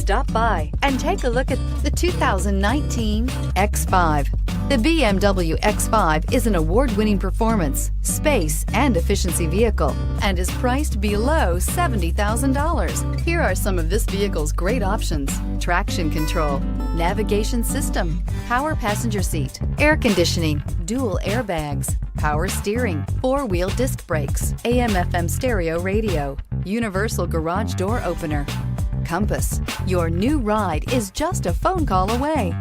Stop by and take a look at the 2019 X5. The BMW X5 is an award-winning performance, space, and efficiency vehicle and is priced below $70,000. Here are some of this vehicle's great options: traction control, navigation system, power passenger seat, air conditioning, dual airbags, power steering, four-wheel disc brakes, AM/FM stereo radio, universal garage door opener, compass. Your new ride is just a phone call away.